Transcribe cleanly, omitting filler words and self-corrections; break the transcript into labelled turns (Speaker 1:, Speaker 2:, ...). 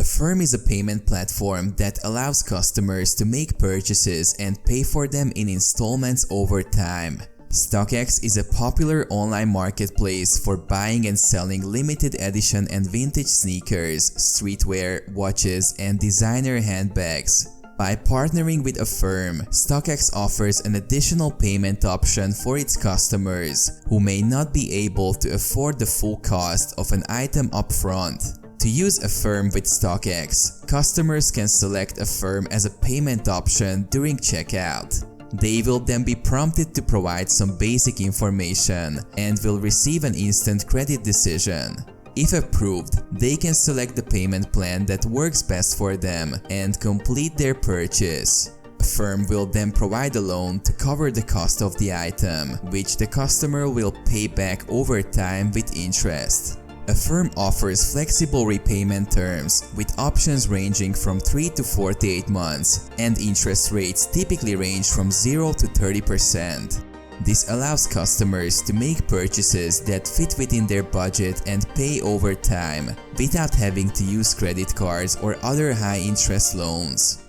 Speaker 1: Affirm is a payment platform that allows customers to make purchases and pay for them in installments over time. StockX is a popular online marketplace for buying and selling limited edition and vintage sneakers, streetwear, watches, and designer handbags. By partnering with Affirm, StockX offers an additional payment option for its customers who may not be able to afford the full cost of an item upfront. To use Affirm with StockX, customers can select Affirm as a payment option during checkout. They will then be prompted to provide some basic information and will receive an instant credit decision. If approved, they can select the payment plan that works best for them and complete their purchase. Affirm will then provide a loan to cover the cost of the item, which the customer will pay back over time with interest. Affirm offers flexible repayment terms with options ranging from 3 to 48 months, and interest rates typically range from 0 to 30%. This allows customers to make purchases that fit within their budget and pay over time without having to use credit cards or other high-interest loans.